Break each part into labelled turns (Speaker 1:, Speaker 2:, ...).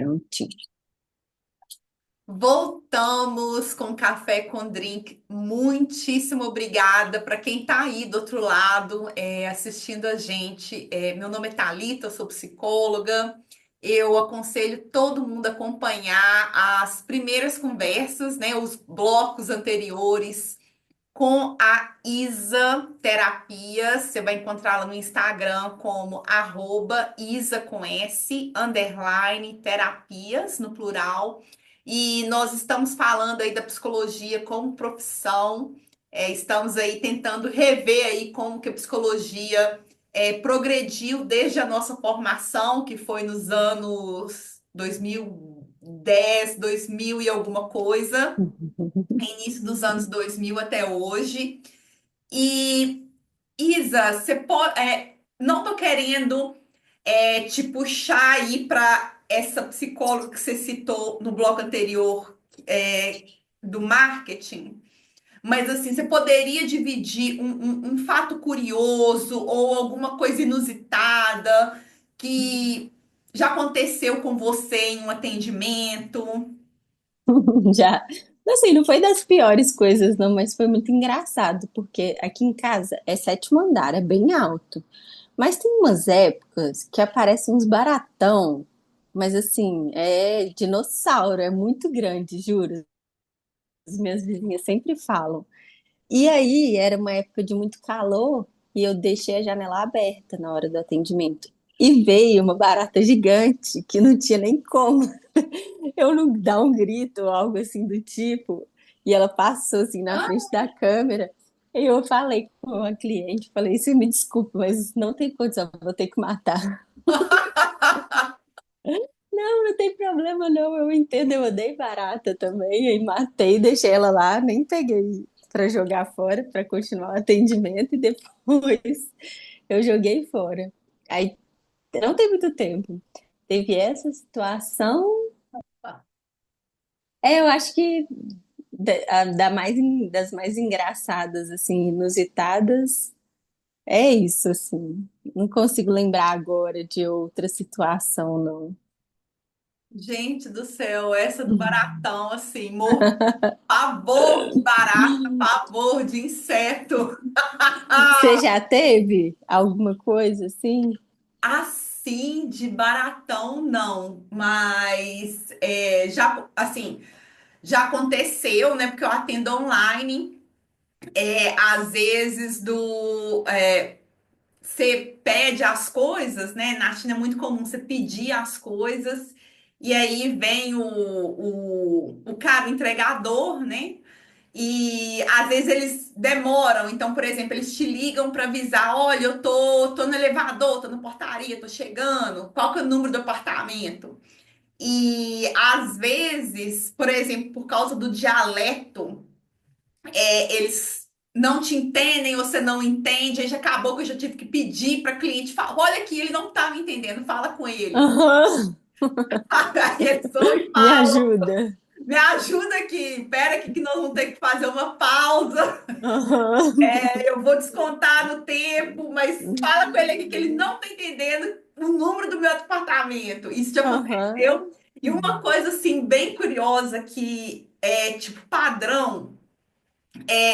Speaker 1: Prontinho.
Speaker 2: Voltamos com Café com Drink. Muitíssimo obrigada para quem está aí do outro lado, assistindo a gente. Meu nome é Thalita, eu sou psicóloga. Eu aconselho todo mundo a acompanhar as primeiras conversas, né, os blocos anteriores com a Isa Terapias. Você vai encontrá-la no Instagram como @Isa com S, underline terapias, no plural. E nós estamos falando aí da psicologia como profissão. Estamos aí tentando rever aí como que a psicologia progrediu desde a nossa formação, que foi nos anos 2010, 2000 e alguma coisa, início dos anos 2000 até hoje. E, Isa, você pode, não tô querendo te puxar aí para essa psicóloga que você citou no bloco anterior, é, do marketing, mas assim, você poderia dividir um fato curioso ou alguma coisa inusitada que já aconteceu com você em um atendimento?
Speaker 1: Já. Assim, não foi das piores coisas, não, mas foi muito engraçado, porque aqui em casa é sétimo andar, é bem alto. Mas tem umas épocas que aparecem uns baratão, mas assim, é dinossauro, é muito grande, juro. As minhas vizinhas sempre falam. E aí, era uma época de muito calor e eu deixei a janela aberta na hora do atendimento. E veio uma barata gigante que não tinha nem como eu não dar um grito ou algo assim do tipo. E ela passou assim na frente da câmera. E eu falei com uma cliente, falei, você me desculpa, mas não tem condição, vou ter que matar. Não, não tem problema não, eu entendo, eu odeio barata também. Aí matei, deixei ela lá, nem peguei para jogar fora, para continuar o atendimento e depois eu joguei fora. Aí não tem muito tempo. Teve essa situação. Eu acho que das mais engraçadas, assim, inusitadas, é isso, assim. Não consigo lembrar agora de outra situação, não.
Speaker 2: Gente do céu, essa do baratão, assim, morro de pavor de barata, pavor de inseto.
Speaker 1: Você já teve alguma coisa assim?
Speaker 2: Assim, de baratão, não, mas assim, já aconteceu, né? Porque eu atendo online, às vezes você pede as coisas, né? Na China é muito comum você pedir as coisas, e aí vem o cara, o entregador, né? E às vezes eles demoram. Então, por exemplo, eles te ligam para avisar: olha, eu tô no elevador, tô na portaria, tô chegando. Qual que é o número do apartamento? E às vezes, por exemplo, por causa do dialeto, eles não te entendem, você não entende. Aí já acabou que eu já tive que pedir para cliente falar: olha aqui, ele não tá me entendendo, fala com ele.
Speaker 1: Aham.
Speaker 2: Aí eles vão e
Speaker 1: Me
Speaker 2: falam:
Speaker 1: ajuda.
Speaker 2: me ajuda aqui, pera aqui que nós vamos ter que fazer uma pausa.
Speaker 1: Aham.
Speaker 2: Eu vou descontar no tempo, mas fala com ele aqui que ele não tá entendendo o número do meu apartamento. Isso já
Speaker 1: Aham.
Speaker 2: aconteceu. E uma coisa assim bem curiosa que é tipo padrão,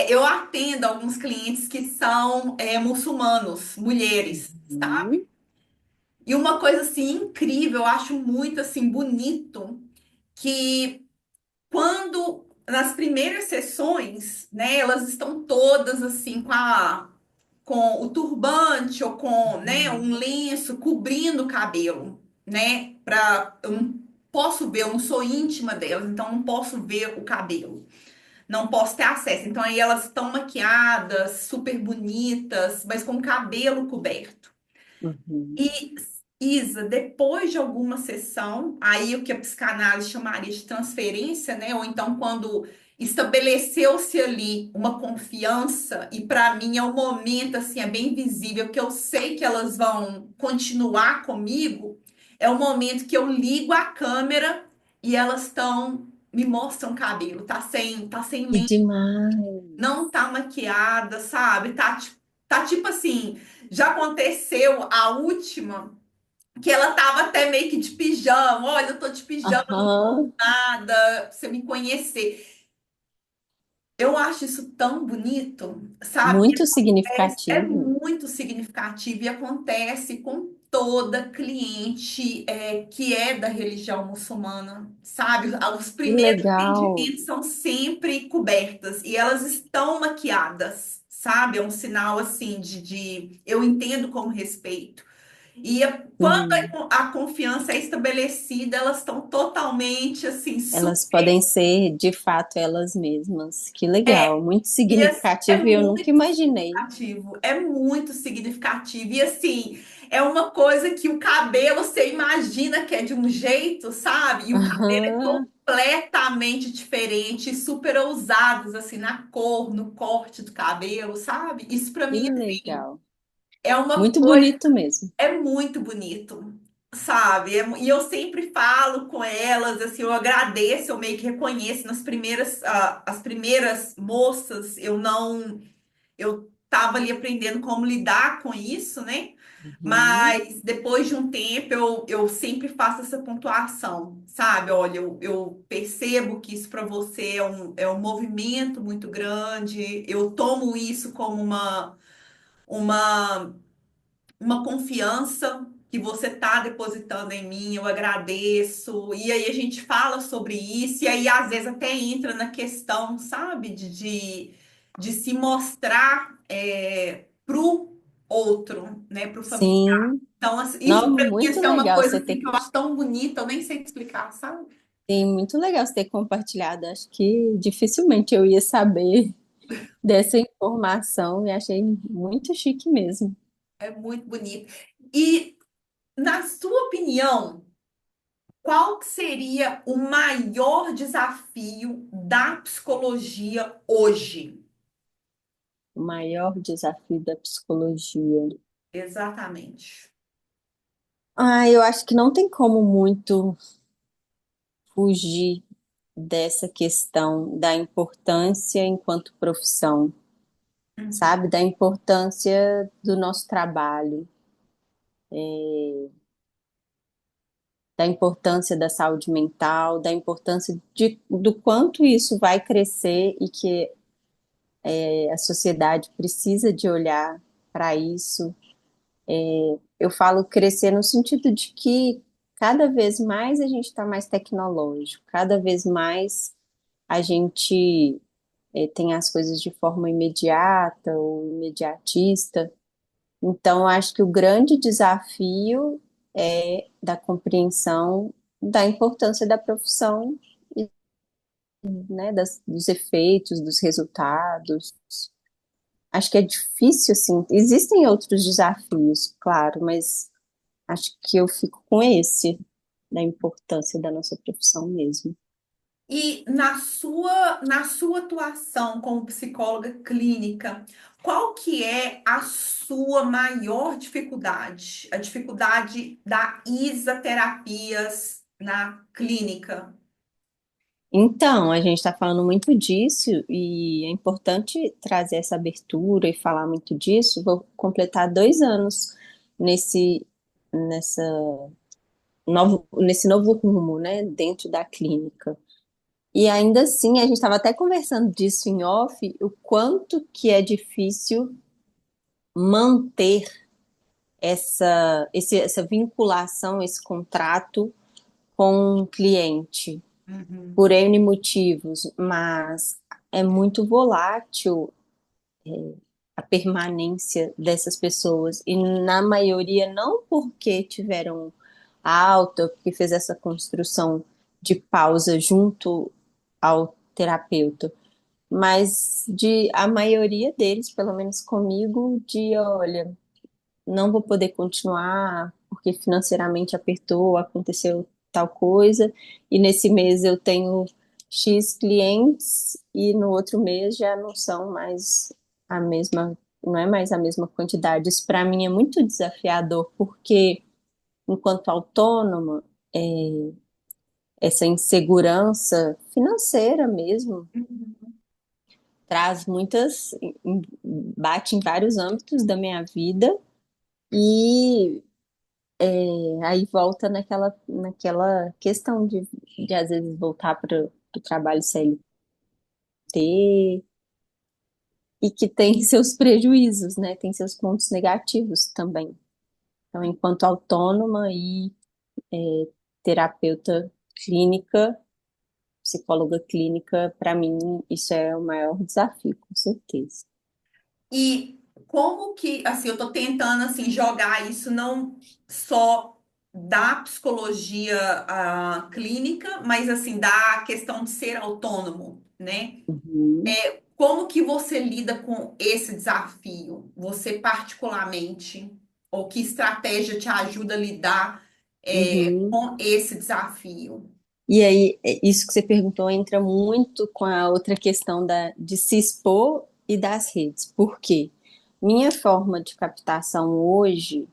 Speaker 2: eu atendo alguns clientes que são muçulmanos, mulheres, sabe?
Speaker 1: Uhum.
Speaker 2: E uma coisa assim incrível, eu acho muito assim bonito que quando nas primeiras sessões, né, elas estão todas assim com o turbante ou com, né, um lenço cobrindo o cabelo, né? Eu não posso ver, eu não sou íntima delas, então não posso ver o cabelo. Não posso ter acesso. Então aí elas estão maquiadas, super bonitas, mas com o cabelo coberto.
Speaker 1: Uhum.
Speaker 2: E Isa, depois de alguma sessão, aí o que a psicanálise chamaria de transferência, né? Ou então quando estabeleceu-se ali uma confiança, e para mim é um momento assim, é bem visível, que eu sei que elas vão continuar comigo, é o momento que eu ligo a câmera e elas me mostram o cabelo, tá sem
Speaker 1: Que
Speaker 2: lente,
Speaker 1: demais.
Speaker 2: não tá maquiada, sabe? Tá tipo assim, já aconteceu a última. que ela tava até meio que de pijama. Olha, eu tô de pijama, não tô
Speaker 1: Aham,
Speaker 2: nada, pra você me conhecer. Eu acho isso tão bonito, sabe?
Speaker 1: muito
Speaker 2: É
Speaker 1: significativo.
Speaker 2: muito significativo e acontece com toda cliente que é da religião muçulmana, sabe? Os
Speaker 1: Que
Speaker 2: primeiros
Speaker 1: legal.
Speaker 2: atendimentos são sempre cobertas e elas estão maquiadas, sabe? É um sinal assim de eu entendo como respeito. E quando
Speaker 1: Sim.
Speaker 2: a confiança é estabelecida, elas estão totalmente assim,
Speaker 1: Elas
Speaker 2: super.
Speaker 1: podem ser, de fato, elas mesmas. Que legal, muito
Speaker 2: E é
Speaker 1: significativo e eu nunca
Speaker 2: muito
Speaker 1: imaginei.
Speaker 2: significativo, é muito significativo. E assim, é uma coisa que o cabelo você imagina que é de um jeito, sabe? E o cabelo é
Speaker 1: Aham,
Speaker 2: completamente diferente, super ousados assim na cor, no corte do cabelo, sabe? Isso pra
Speaker 1: que
Speaker 2: mim assim,
Speaker 1: legal.
Speaker 2: é uma
Speaker 1: Muito
Speaker 2: coisa,
Speaker 1: bonito mesmo.
Speaker 2: é muito bonito. Sabe? E eu sempre falo com elas, assim, eu agradeço, eu meio que reconheço nas primeiras, as primeiras moças, eu estava ali aprendendo como lidar com isso, né?
Speaker 1: Uhum.
Speaker 2: Mas depois de um tempo eu sempre faço essa pontuação, sabe? Olha, eu percebo que isso para você é um movimento muito grande, eu tomo isso como uma uma confiança que você está depositando em mim, eu agradeço. E aí a gente fala sobre isso, e aí às vezes até entra na questão, sabe, de se mostrar pro outro, né, pro familiar.
Speaker 1: Sim,
Speaker 2: Então, assim, isso
Speaker 1: não,
Speaker 2: para mim
Speaker 1: muito
Speaker 2: assim, é uma
Speaker 1: legal
Speaker 2: coisa
Speaker 1: você
Speaker 2: assim,
Speaker 1: ter,
Speaker 2: que eu acho tão bonita, eu nem sei te explicar, sabe?
Speaker 1: sim, muito legal você ter compartilhado. Acho que dificilmente eu ia saber dessa informação e achei muito chique mesmo.
Speaker 2: É muito bonito. E, na sua opinião, qual que seria o maior desafio da psicologia hoje?
Speaker 1: O maior desafio da psicologia.
Speaker 2: Exatamente.
Speaker 1: Ah, eu acho que não tem como muito fugir dessa questão da importância enquanto profissão,
Speaker 2: Uhum.
Speaker 1: sabe? Da importância do nosso trabalho, da importância da saúde mental, da importância do quanto isso vai crescer e que a sociedade precisa de olhar para isso. Eu falo crescer no sentido de que cada vez mais a gente está mais tecnológico, cada vez mais a gente tem as coisas de forma imediata ou imediatista. Então, eu acho que o grande desafio é da compreensão da importância da profissão, e, né, dos efeitos, dos resultados. Acho que é difícil, assim. Existem outros desafios, claro, mas acho que eu fico com esse, da importância da nossa profissão mesmo.
Speaker 2: E na sua atuação como psicóloga clínica, qual que é a sua maior dificuldade? A dificuldade da isoterapias na clínica?
Speaker 1: Então, a gente está falando muito disso e é importante trazer essa abertura e falar muito disso. Vou completar 2 anos nesse, nessa nesse novo rumo, né, dentro da clínica. E ainda assim, a gente estava até conversando disso em off, o quanto que é difícil manter essa vinculação, esse contrato com o cliente,
Speaker 2: Uhum.
Speaker 1: por N motivos, mas é muito volátil a permanência dessas pessoas, e na maioria não porque tiveram alta, porque fez essa construção de pausa junto ao terapeuta, mas de a maioria deles, pelo menos comigo, de olha, não vou poder continuar porque financeiramente apertou, aconteceu tal coisa, e nesse mês eu tenho X clientes e no outro mês já não são mais a mesma, não é mais a mesma quantidade. Isso para mim é muito desafiador, porque enquanto autônoma, essa insegurança financeira mesmo
Speaker 2: Uhum.
Speaker 1: traz muitas, bate em vários âmbitos da minha vida. E Aí volta naquela questão de às vezes voltar para o trabalho CLT e que tem seus prejuízos, né? Tem seus pontos negativos também. Então, enquanto autônoma e terapeuta clínica, psicóloga clínica, para mim, isso é o maior desafio, com certeza.
Speaker 2: E como que, assim, eu tô tentando assim jogar isso não só da psicologia clínica, mas assim da questão de ser autônomo, né?
Speaker 1: Uhum,
Speaker 2: Como que você lida com esse desafio? Você particularmente, ou que estratégia te ajuda a lidar
Speaker 1: uhum.
Speaker 2: com esse desafio?
Speaker 1: E aí, isso que você perguntou entra muito com a outra questão de se expor e das redes. Por quê? Minha forma de captação hoje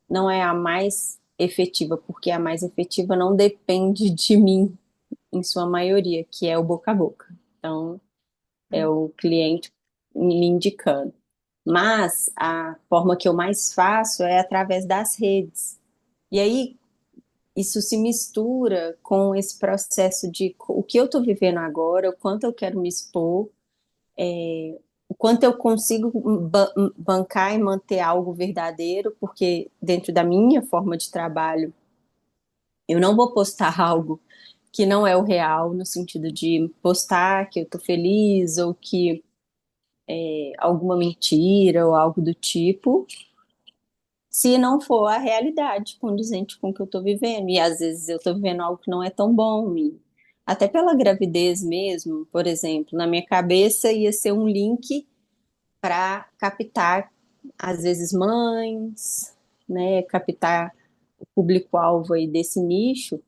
Speaker 1: não é a mais efetiva, porque a mais efetiva não depende de mim, em sua maioria, que é o boca a boca. Então, é o cliente me indicando. Mas a forma que eu mais faço é através das redes. E aí, isso se mistura com esse processo de o que eu estou vivendo agora, o quanto eu quero me expor, o quanto eu consigo bancar e manter algo verdadeiro, porque dentro da minha forma de trabalho, eu não vou postar algo que não é o real, no sentido de postar que eu estou feliz ou que alguma mentira ou algo do tipo, se não for a realidade condizente com o que eu estou vivendo. E às vezes eu estou vivendo algo que não é tão bom. E até pela gravidez mesmo, por exemplo, na minha cabeça ia ser um link para captar, às vezes, mães, né? Captar o público-alvo aí desse nicho.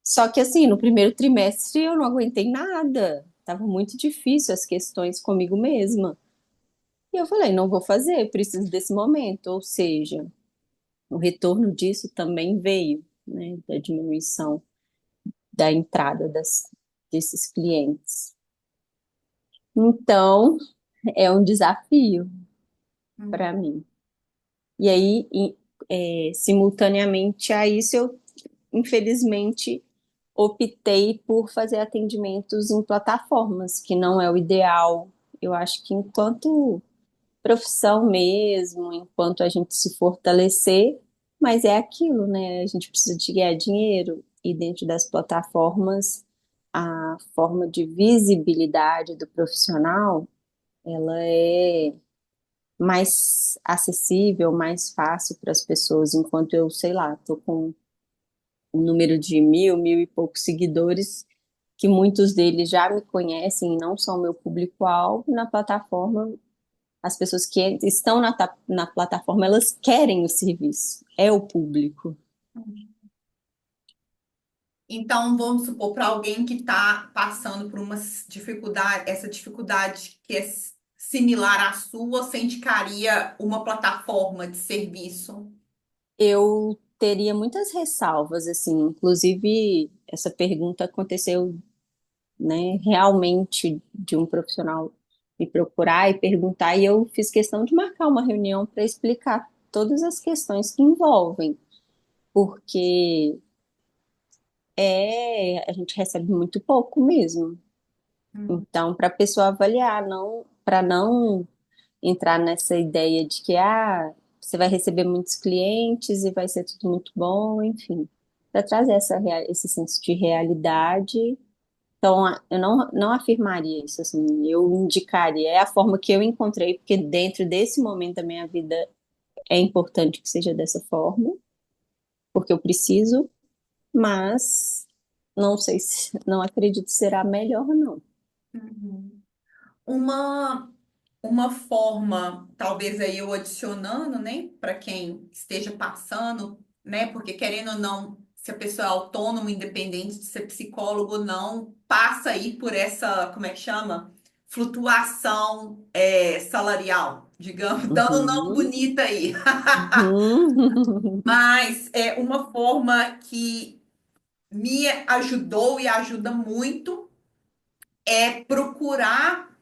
Speaker 1: Só que assim, no primeiro trimestre eu não aguentei nada. Tava muito difícil as questões comigo mesma. E eu falei, não vou fazer, preciso desse momento. Ou seja, o retorno disso também veio, né, da diminuição da entrada desses clientes. Então, é um desafio para mim. E aí, simultaneamente a isso, eu, infelizmente, optei por fazer atendimentos em plataformas, que não é o ideal. Eu acho que enquanto profissão mesmo, enquanto a gente se fortalecer, mas é aquilo, né? A gente precisa de ganhar dinheiro e dentro das plataformas a forma de visibilidade do profissional, ela é mais acessível, mais fácil para as pessoas, enquanto eu, sei lá, tô com um número de 1.000 e poucos seguidores, que muitos deles já me conhecem e não são meu público-alvo, na plataforma as pessoas que estão na plataforma, elas querem o serviço, é o público.
Speaker 2: Então, vamos supor, para alguém que está passando por uma dificuldade, essa dificuldade que é similar à sua, você indicaria uma plataforma de serviço?
Speaker 1: Eu teria muitas ressalvas, assim, inclusive essa pergunta aconteceu, né, realmente de um profissional me procurar e perguntar, e eu fiz questão de marcar uma reunião para explicar todas as questões que envolvem, porque a gente recebe muito pouco mesmo.
Speaker 2: Hum,
Speaker 1: Então, para a pessoa avaliar, não, para não entrar nessa ideia de que você vai receber muitos clientes e vai ser tudo muito bom, enfim, para trazer esse senso de realidade. Então, eu não afirmaria isso, assim, eu indicaria, é a forma que eu encontrei, porque dentro desse momento da minha vida é importante que seja dessa forma, porque eu preciso, mas não sei se, não acredito que será melhor, não.
Speaker 2: uhum. Uma, uma forma, talvez aí eu adicionando, né, para quem esteja passando, né, porque querendo ou não, se a pessoa é autônoma, independente de ser psicólogo ou não, passa aí por essa, como é que chama? Flutuação salarial, digamos, dando um não
Speaker 1: Uhum,
Speaker 2: bonita aí.
Speaker 1: uhum,
Speaker 2: Mas é uma forma que me ajudou e ajuda muito é procurar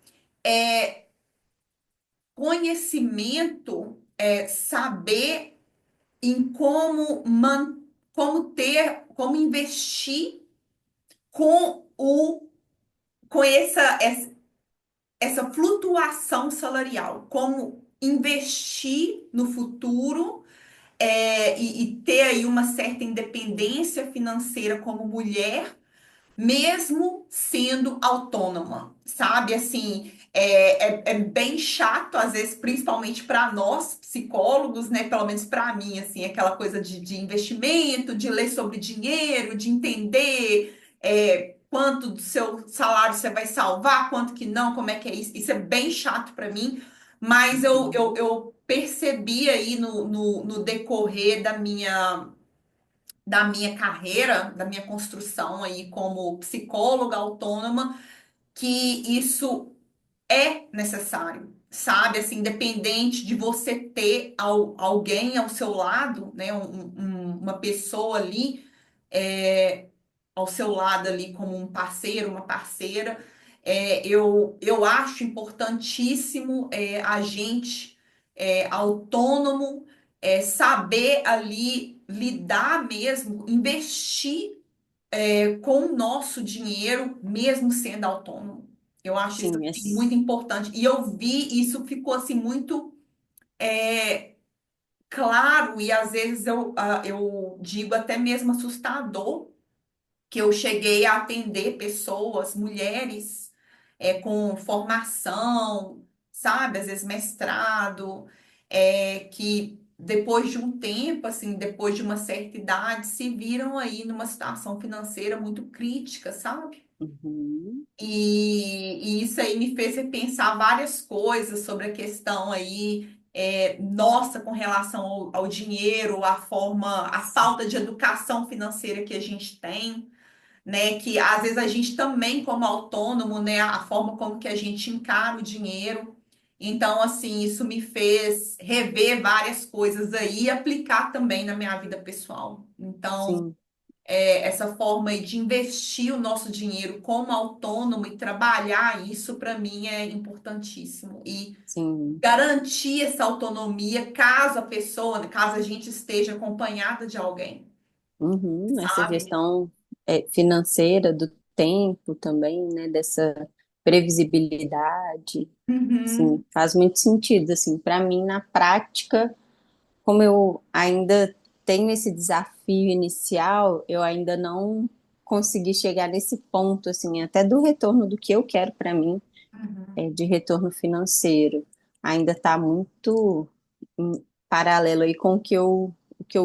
Speaker 2: conhecimento, saber em como investir com essa flutuação salarial, como investir no futuro e ter aí uma certa independência financeira como mulher mesmo sendo autônoma, sabe? Assim, é bem chato, às vezes, principalmente para nós, psicólogos, né? Pelo menos para mim, assim, aquela coisa de investimento, de ler sobre dinheiro, de entender quanto do seu salário você vai salvar, quanto que não, como é que é isso. Isso é bem chato para mim, mas eu percebi aí no decorrer da minha carreira, da minha construção aí como psicóloga autônoma, que isso é necessário, sabe? Assim, independente de você ter alguém ao seu lado, né? Uma pessoa ali ao seu lado ali como um parceiro, uma parceira, eu acho importantíssimo a gente autônomo saber ali lidar mesmo, investir com o nosso dinheiro, mesmo sendo autônomo. Eu acho isso
Speaker 1: Sim,
Speaker 2: assim, muito importante. E eu vi isso ficou assim muito claro, e às vezes eu digo até mesmo assustador, que eu cheguei a atender pessoas, mulheres, com formação, sabe, às vezes mestrado, que depois de um tempo, assim, depois de uma certa idade, se viram aí numa situação financeira muito crítica, sabe?
Speaker 1: uhum,
Speaker 2: E isso aí me fez repensar várias coisas sobre a questão aí, nossa, com relação ao dinheiro, a falta de educação financeira que a gente tem, né? Que às vezes a gente também, como autônomo, né? A forma como que a gente encara o dinheiro. Então, assim, isso me fez rever várias coisas aí e aplicar também na minha vida pessoal. Então,
Speaker 1: sim,
Speaker 2: essa forma aí de investir o nosso dinheiro como autônomo e trabalhar isso, para mim, é importantíssimo. E
Speaker 1: sim.
Speaker 2: garantir essa autonomia caso a pessoa, caso a gente esteja acompanhada de alguém,
Speaker 1: Uhum, essa
Speaker 2: sabe?
Speaker 1: gestão financeira do tempo também, né, dessa previsibilidade, sim,
Speaker 2: Uhum.
Speaker 1: faz muito sentido, assim, para mim, na prática, como eu ainda tenho esse desafio inicial, eu ainda não consegui chegar nesse ponto, assim, até do retorno do que eu quero para mim,
Speaker 2: Uhum.
Speaker 1: de retorno financeiro. Ainda está muito em paralelo aí com o que eu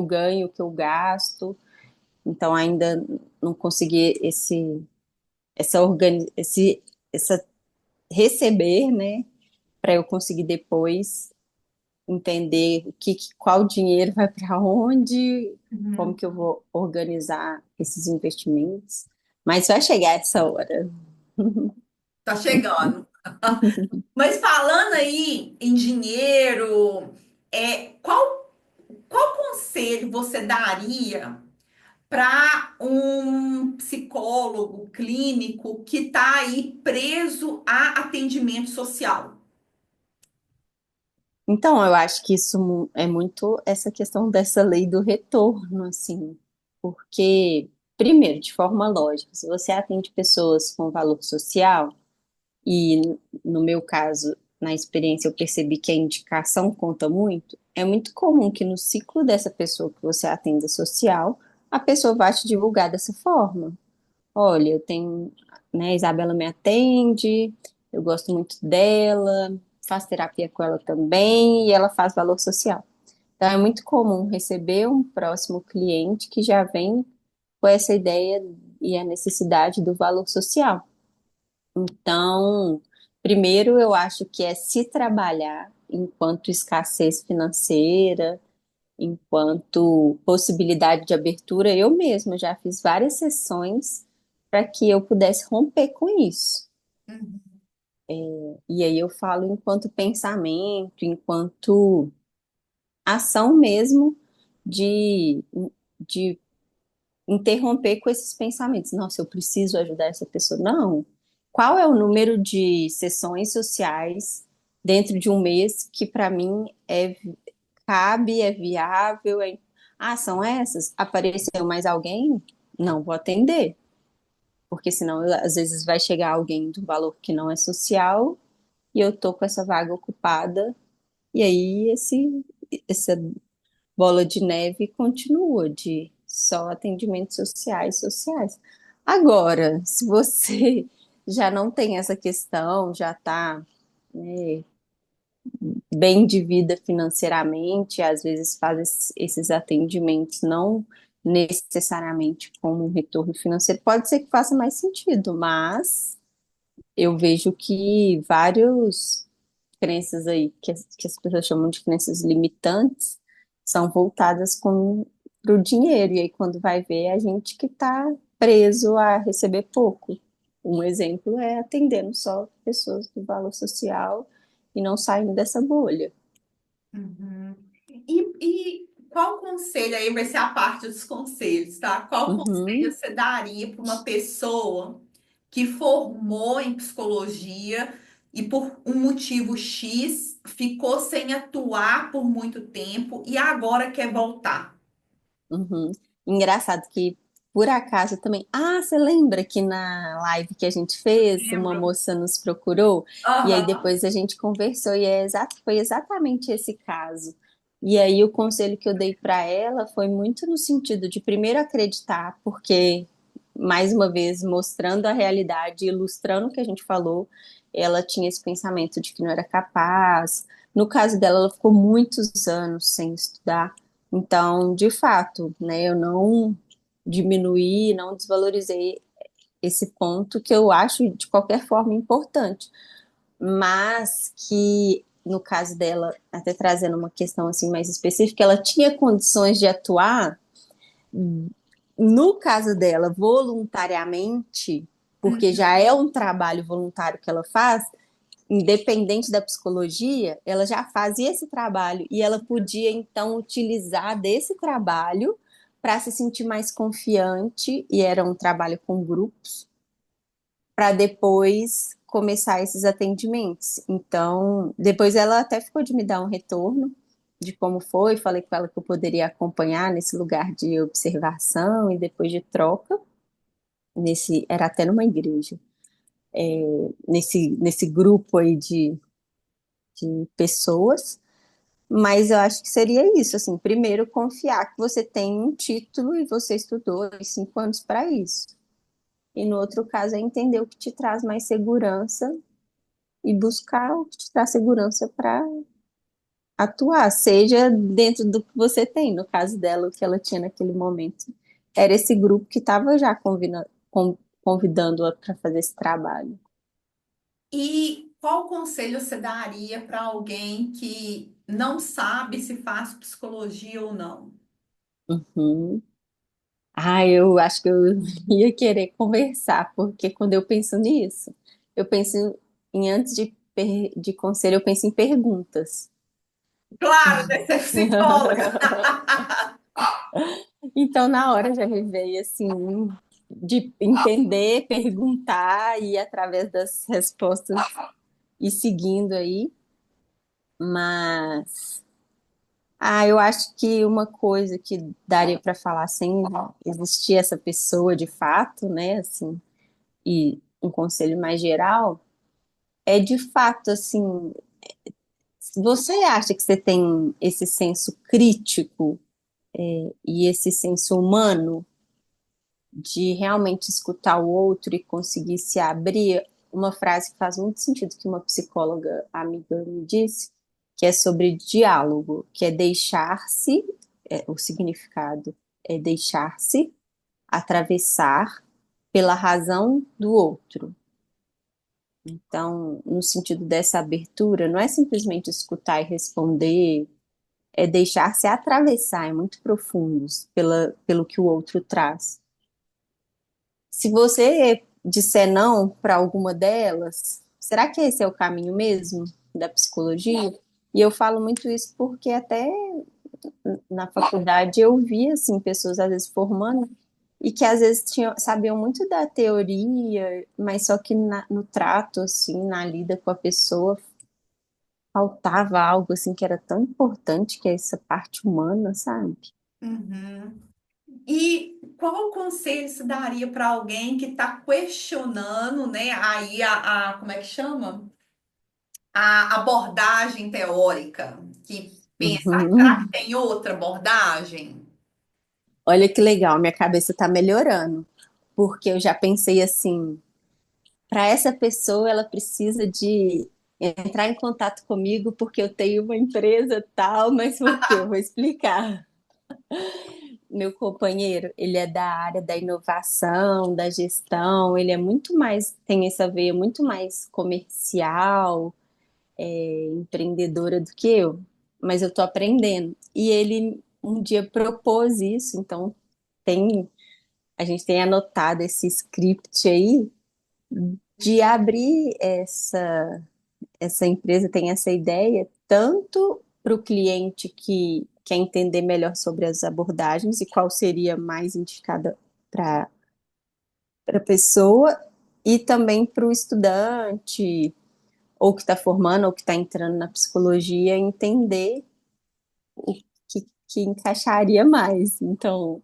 Speaker 1: ganho, o que eu gasto, então ainda não consegui essa receber, né, para eu conseguir depois entender qual dinheiro vai para onde, como
Speaker 2: Uhum.
Speaker 1: que eu vou organizar esses investimentos. Mas vai chegar essa hora.
Speaker 2: Tá chegando. Mas falando aí em dinheiro, qual conselho você daria para um psicólogo clínico que está aí preso a atendimento social?
Speaker 1: Então, eu acho que isso é muito essa questão dessa lei do retorno, assim, porque, primeiro, de forma lógica, se você atende pessoas com valor social, e no meu caso, na experiência, eu percebi que a indicação conta muito, é muito comum que no ciclo dessa pessoa que você atenda social, a pessoa vá te divulgar dessa forma. Olha, eu tenho, né, a Isabela me atende, eu gosto muito dela, faço terapia com ela também, e ela faz valor social. Então, é muito comum receber um próximo cliente que já vem com essa ideia e a necessidade do valor social. Então, primeiro eu acho que é se trabalhar enquanto escassez financeira, enquanto possibilidade de abertura. Eu mesma já fiz várias sessões para que eu pudesse romper com isso.
Speaker 2: Uhum.
Speaker 1: E aí eu falo enquanto pensamento, enquanto ação mesmo de, de interromper com esses pensamentos. Nossa, eu preciso ajudar essa pessoa. Não. Qual é o número de sessões sociais dentro de um mês que para mim cabe, é viável, Ah, são essas? Apareceu mais alguém? Não vou atender, porque senão às vezes vai chegar alguém do valor que não é social e eu tô com essa vaga ocupada, e aí essa bola de neve continua de só atendimentos sociais. Agora, se você já não tem essa questão, já está bem de vida financeiramente, às vezes faz esses atendimentos não necessariamente como um retorno financeiro, pode ser que faça mais sentido, mas eu vejo que vários crenças aí, que as pessoas chamam de crenças limitantes, são voltadas para o dinheiro, e aí quando vai ver, é a gente que está preso a receber pouco. Um exemplo é atendendo só pessoas do valor social e não saindo dessa bolha.
Speaker 2: Uhum. E qual conselho aí vai ser a parte dos conselhos, tá? Qual conselho
Speaker 1: Uhum,
Speaker 2: você daria para uma pessoa que formou em psicologia e por um motivo X ficou sem atuar por muito tempo e agora quer voltar?
Speaker 1: uhum. Engraçado que, por acaso, também. Ah, você lembra que na live que a gente fez, uma
Speaker 2: Lembro.
Speaker 1: moça nos procurou e aí
Speaker 2: Aham.
Speaker 1: depois a gente conversou e foi exatamente esse caso. E aí o conselho que eu dei para ela foi muito no sentido de primeiro acreditar, porque, mais uma vez, mostrando a realidade, ilustrando o que a gente falou, ela tinha esse pensamento de que não era capaz. No caso dela, ela ficou muitos anos sem estudar. Então, de fato, né, eu não diminuí, não desvalorizei esse ponto que eu acho de qualquer forma importante, mas que no caso dela, até trazendo uma questão assim mais específica, ela tinha condições de atuar, no caso dela, voluntariamente, porque
Speaker 2: Hum.
Speaker 1: já é um trabalho voluntário que ela faz, independente da psicologia, ela já fazia esse trabalho e ela podia então utilizar desse trabalho para se sentir mais confiante, e era um trabalho com grupos, para depois começar esses atendimentos. Então, depois ela até ficou de me dar um retorno de como foi, falei com ela que eu poderia acompanhar nesse lugar de observação e depois de troca, era até numa igreja, nesse grupo aí de pessoas. Mas eu acho que seria isso, assim, primeiro confiar que você tem um título e você estudou 5 anos para isso. E no outro caso é entender o que te traz mais segurança e buscar o que te traz segurança para atuar, seja dentro do que você tem. No caso dela, o que ela tinha naquele momento era esse grupo que estava já convidando-a para fazer esse trabalho.
Speaker 2: E qual conselho você daria para alguém que não sabe se faz psicologia ou não?
Speaker 1: Uhum. Ah, eu acho que eu ia querer conversar, porque quando eu penso nisso, eu penso antes de conselho, eu penso em perguntas.
Speaker 2: Claro, deve ser psicóloga.
Speaker 1: Então, na hora já me veio assim, de entender, perguntar e através das respostas ir seguindo aí. Mas, eu acho que uma coisa que daria para falar sem existir essa pessoa de fato, né, assim, e um conselho mais geral, é de fato assim, se você acha que você tem esse senso crítico e esse senso humano de realmente escutar o outro e conseguir se abrir, uma frase que faz muito sentido que uma psicóloga amiga me disse, que é sobre diálogo, que é deixar-se, o significado é deixar-se atravessar pela razão do outro. Então, no sentido dessa abertura, não é simplesmente escutar e responder, é deixar-se atravessar, é muito profundo pelo que o outro traz. Se você disser não para alguma delas, será que esse é o caminho mesmo da psicologia? E eu falo muito isso porque até na faculdade eu via assim pessoas às vezes formando e que às vezes sabiam muito da teoria, mas só que no trato assim, na lida com a pessoa, faltava algo assim que era tão importante, que é essa parte humana, sabe?
Speaker 2: Uhum. E qual conselho se daria para alguém que está questionando, né, aí como é que chama? A abordagem teórica, que pensa, "Ah, será que
Speaker 1: Uhum.
Speaker 2: tem outra abordagem?"
Speaker 1: Olha que legal, minha cabeça está melhorando, porque eu já pensei assim, para essa pessoa ela precisa de entrar em contato comigo porque eu tenho uma empresa tal, mas por quê? Eu vou explicar. Meu companheiro, ele é da área da inovação, da gestão, ele é muito mais, tem essa veia muito mais comercial, empreendedora do que eu, mas eu tô aprendendo. E ele um dia propôs isso, então tem, a gente tem anotado esse script aí de abrir essa empresa, tem essa ideia tanto para o cliente que quer entender melhor sobre as abordagens e qual seria mais indicada para a pessoa, e também para o estudante, ou que está formando, ou que está entrando na psicologia, entender o que encaixaria mais. Então,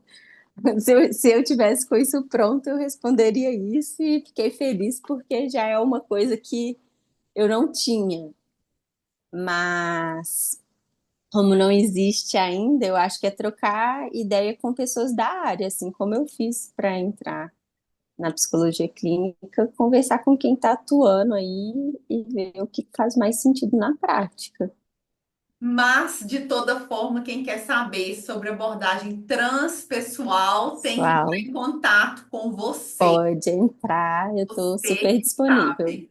Speaker 1: se eu tivesse com isso pronto, eu responderia isso e fiquei feliz porque já é uma coisa que eu não tinha. Mas, como não existe ainda, eu acho que é trocar ideia com pessoas da área, assim como eu fiz para entrar na psicologia clínica, conversar com quem está atuando aí e ver o que faz mais sentido na prática.
Speaker 2: Mas, de toda forma, quem quer saber sobre abordagem transpessoal tem que entrar
Speaker 1: Pessoal,
Speaker 2: em contato com você.
Speaker 1: pode entrar, eu estou
Speaker 2: Você
Speaker 1: super
Speaker 2: que
Speaker 1: disponível.
Speaker 2: sabe.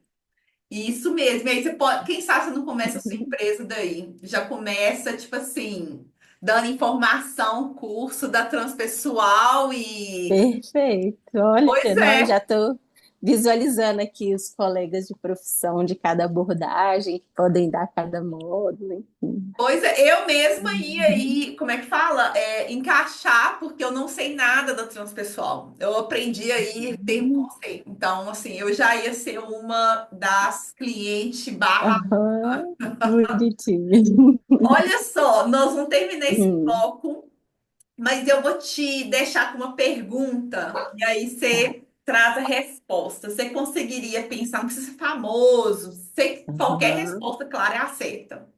Speaker 2: Isso mesmo. E aí você pode, quem sabe você não começa a sua empresa daí? Já começa, tipo assim, dando informação, curso da transpessoal e.
Speaker 1: Perfeito. Olha,
Speaker 2: Pois
Speaker 1: não, já
Speaker 2: é.
Speaker 1: estou visualizando aqui os colegas de profissão de cada abordagem que podem dar cada módulo, enfim.
Speaker 2: Pois é, eu mesma ia aí, como é que fala? Encaixar, porque eu não sei nada da transpessoal. Eu aprendi aí termo conceito. Então, assim, eu já ia ser uma das clientes barra.
Speaker 1: Aham, bonitinho.
Speaker 2: Olha só, nós não terminei esse
Speaker 1: Hum,
Speaker 2: bloco, mas eu vou te deixar com uma pergunta, e aí
Speaker 1: tá.
Speaker 2: você traz a resposta. Você conseguiria pensar, não precisa ser famoso, qualquer
Speaker 1: Aham,
Speaker 2: resposta, claro, é aceita.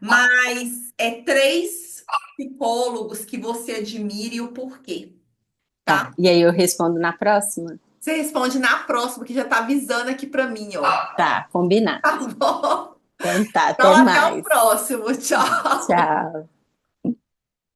Speaker 2: Mas três psicólogos que você admire e o porquê, tá?
Speaker 1: tá. E aí eu respondo na próxima?
Speaker 2: Você responde na próxima, que já tá avisando aqui pra mim, ó.
Speaker 1: Tá, combinado.
Speaker 2: Tá bom?
Speaker 1: Então tá,
Speaker 2: Então,
Speaker 1: até
Speaker 2: até o
Speaker 1: mais.
Speaker 2: próximo. Tchau.
Speaker 1: Tchau.